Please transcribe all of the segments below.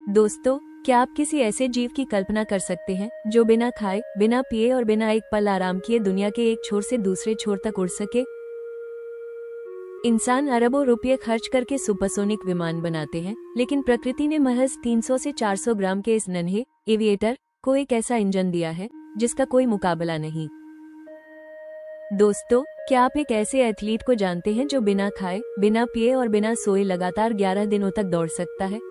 दोस्तों, क्या आप किसी ऐसे जीव की कल्पना कर सकते हैं जो बिना खाए, बिना पिए और बिना एक पल आराम किए दुनिया के एक छोर से दूसरे छोर तक उड़ सके? इंसान अरबों रुपये खर्च करके सुपरसोनिक विमान बनाते हैं, लेकिन प्रकृति ने महज 300 से 400 ग्राम के इस नन्हे एविएटर को एक ऐसा इंजन दिया है जिसका कोई मुकाबला नहीं। दोस्तों, क्या आप एक ऐसे एथलीट को जानते हैं जो बिना खाए, बिना पिए और बिना सोए लगातार 11 दिनों तक दौड़ सकता है?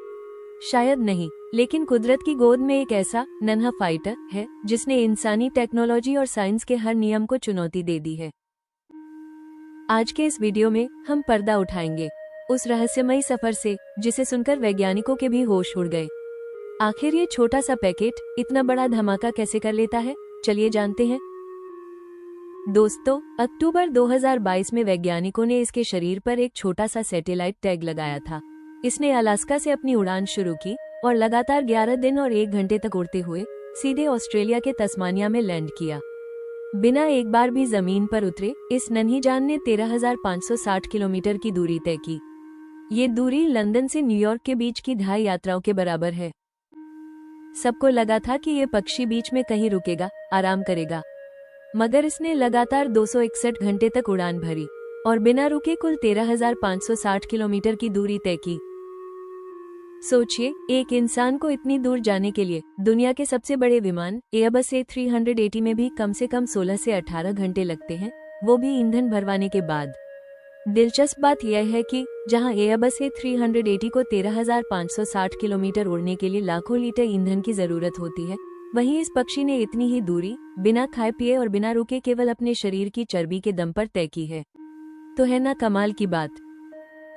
शायद नहीं, लेकिन कुदरत की गोद में एक ऐसा नन्हा फाइटर है जिसने इंसानी टेक्नोलॉजी और साइंस के हर नियम को चुनौती दे दी है। आज के इस वीडियो में हम पर्दा उठाएंगे उस रहस्यमयी सफर से जिसे सुनकर वैज्ञानिकों के भी होश उड़ गए। आखिर ये छोटा सा पैकेट इतना बड़ा धमाका कैसे कर लेता है, चलिए जानते हैं। दोस्तों, अक्टूबर 2022 में वैज्ञानिकों ने इसके शरीर पर एक छोटा सा सैटेलाइट टैग लगाया था। इसने अलास्का से अपनी उड़ान शुरू की और लगातार 11 दिन और 1 घंटे तक उड़ते हुए सीधे ऑस्ट्रेलिया के तस्मानिया में लैंड किया। बिना एक बार भी जमीन पर उतरे इस नन्ही जान ने 13,560 किलोमीटर की दूरी तय की। ये दूरी लंदन से न्यूयॉर्क के बीच की 2.5 यात्राओं के बराबर है। सबको लगा था कि ये पक्षी बीच में कहीं रुकेगा, आराम करेगा, मगर इसने लगातार 261 घंटे तक उड़ान भरी और बिना रुके कुल 13,560 किलोमीटर की दूरी तय की। सोचिए, एक इंसान को इतनी दूर जाने के लिए दुनिया के सबसे बड़े विमान एयरबस A380 में भी कम से कम 16 से 18 घंटे लगते हैं, वो भी ईंधन भरवाने के बाद। दिलचस्प बात यह है कि जहां एयरबस A380 को 13,560 किलोमीटर उड़ने के लिए लाखों लीटर ईंधन की जरूरत होती है, वहीं इस पक्षी ने इतनी ही दूरी बिना खाए पिए और बिना रुके केवल अपने शरीर की चर्बी के दम पर तय की है। तो है ना कमाल की बात।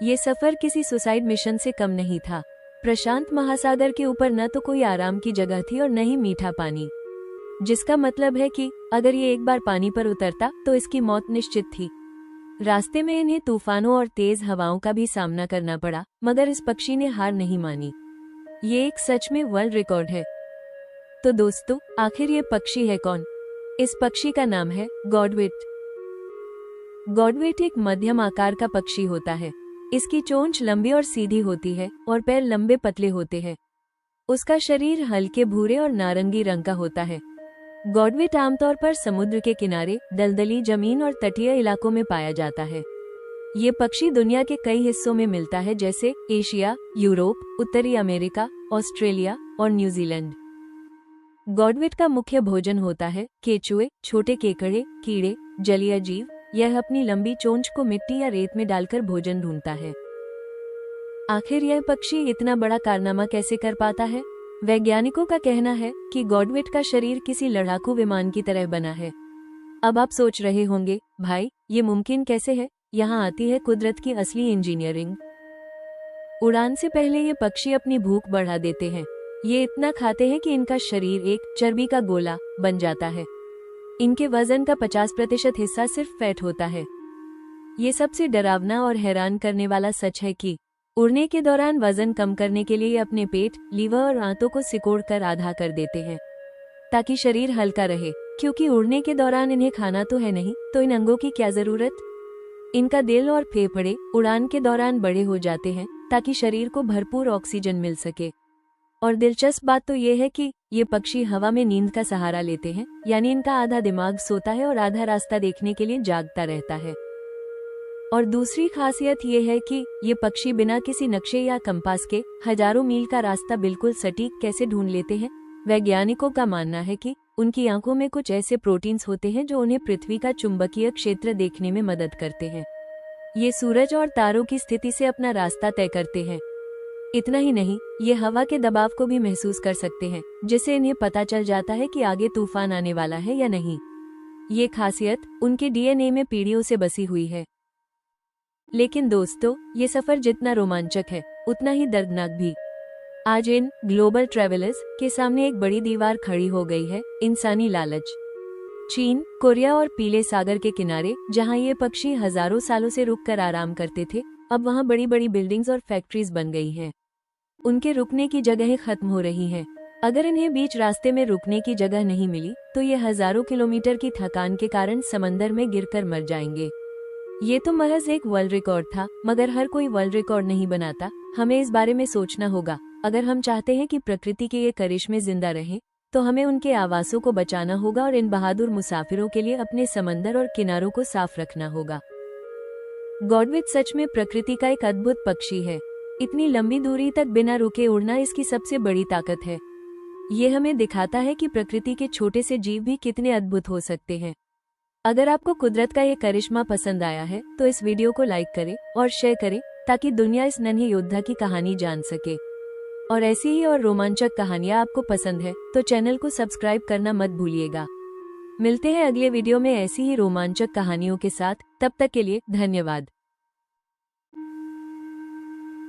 ये सफर किसी सुसाइड मिशन से कम नहीं था। प्रशांत महासागर के ऊपर न तो कोई आराम की जगह थी और न ही मीठा पानी, जिसका मतलब है कि अगर ये एक बार पानी पर उतरता तो इसकी मौत निश्चित थी। रास्ते में इन्हें तूफानों और तेज हवाओं का भी सामना करना पड़ा, मगर इस पक्षी ने हार नहीं मानी। ये एक सच में वर्ल्ड रिकॉर्ड है। तो दोस्तों, आखिर ये पक्षी है कौन? इस पक्षी का नाम है गॉडविट। गॉडविट एक मध्यम आकार का पक्षी होता है। इसकी चोंच लंबी और सीधी होती है और पैर लंबे पतले होते हैं। उसका शरीर हल्के भूरे और नारंगी रंग का होता है। गॉडविट आमतौर पर समुद्र के किनारे, दलदली जमीन और तटीय इलाकों में पाया जाता है। ये पक्षी दुनिया के कई हिस्सों में मिलता है, जैसे एशिया, यूरोप, उत्तरी अमेरिका, ऑस्ट्रेलिया और न्यूजीलैंड। गॉडविट का मुख्य भोजन होता है केचुए, छोटे केकड़े, कीड़े, जलीय जीव। यह अपनी लंबी चोंच को मिट्टी या रेत में डालकर भोजन ढूंढता है। आखिर यह पक्षी इतना बड़ा कारनामा कैसे कर पाता है? वैज्ञानिकों का कहना है कि गॉडविट का शरीर किसी लड़ाकू विमान की तरह बना है। अब आप सोच रहे होंगे, भाई ये मुमकिन कैसे है? यहाँ आती है कुदरत की असली इंजीनियरिंग। उड़ान से पहले ये पक्षी अपनी भूख बढ़ा देते हैं। ये इतना खाते हैं कि इनका शरीर एक चर्बी का गोला बन जाता है। इनके वजन का 50% हिस्सा सिर्फ फैट होता है। ये सबसे डरावना और हैरान करने वाला सच है कि उड़ने के दौरान वजन कम करने के लिए ये अपने पेट, लीवर और आंतों को सिकोड़कर आधा कर देते हैं ताकि शरीर हल्का रहे। क्योंकि उड़ने के दौरान इन्हें खाना तो है नहीं, तो इन अंगों की क्या जरूरत? इनका दिल और फेफड़े उड़ान के दौरान बड़े हो जाते हैं ताकि शरीर को भरपूर ऑक्सीजन मिल सके। और दिलचस्प बात तो ये है कि ये पक्षी हवा में नींद का सहारा लेते हैं, यानी इनका आधा दिमाग सोता है और आधा रास्ता देखने के लिए जागता रहता है। और दूसरी खासियत ये है कि ये पक्षी बिना किसी नक्शे या कंपास के हजारों मील का रास्ता बिल्कुल सटीक कैसे ढूंढ लेते हैं। वैज्ञानिकों का मानना है कि उनकी आंखों में कुछ ऐसे प्रोटीन्स होते हैं जो उन्हें पृथ्वी का चुंबकीय क्षेत्र देखने में मदद करते हैं। ये सूरज और तारों की स्थिति से अपना रास्ता तय करते हैं। इतना ही नहीं, ये हवा के दबाव को भी महसूस कर सकते हैं, जिससे इन्हें पता चल जाता है कि आगे तूफान आने वाला है या नहीं। ये खासियत उनके DNA में पीढ़ियों से बसी हुई है। लेकिन दोस्तों, ये सफर जितना रोमांचक है उतना ही दर्दनाक भी। आज इन ग्लोबल ट्रैवलर्स के सामने एक बड़ी दीवार खड़ी हो गई है, इंसानी लालच। चीन, कोरिया और पीले सागर के किनारे, जहां ये पक्षी हजारों सालों से रुककर आराम करते थे, अब वहां बड़ी बड़ी बिल्डिंग्स और फैक्ट्रीज बन गई हैं। उनके रुकने की जगहें खत्म हो रही हैं। अगर इन्हें बीच रास्ते में रुकने की जगह नहीं मिली तो ये हजारों किलोमीटर की थकान के कारण समंदर में गिरकर मर जाएंगे। ये तो महज एक वर्ल्ड रिकॉर्ड था, मगर हर कोई वर्ल्ड रिकॉर्ड नहीं बनाता। हमें इस बारे में सोचना होगा अगर हम चाहते हैं कि प्रकृति के ये करिश्मे जिंदा रहें, तो हमें उनके आवासों को बचाना होगा और इन बहादुर मुसाफिरों के लिए अपने समंदर और किनारों को साफ रखना होगा। गॉडविच सच में प्रकृति का एक अद्भुत पक्षी है। इतनी लंबी दूरी तक बिना रुके उड़ना इसकी सबसे बड़ी ताकत है। ये हमें दिखाता है कि प्रकृति के छोटे से जीव भी कितने अद्भुत हो सकते हैं। अगर आपको कुदरत का ये करिश्मा पसंद आया है तो इस वीडियो को लाइक करें और शेयर करें, ताकि दुनिया इस नन्हे योद्धा की कहानी जान सके। और ऐसी ही और रोमांचक कहानियां आपको पसंद है तो चैनल को सब्सक्राइब करना मत भूलिएगा। मिलते हैं अगले वीडियो में ऐसी ही रोमांचक कहानियों के साथ। तब तक के लिए धन्यवाद।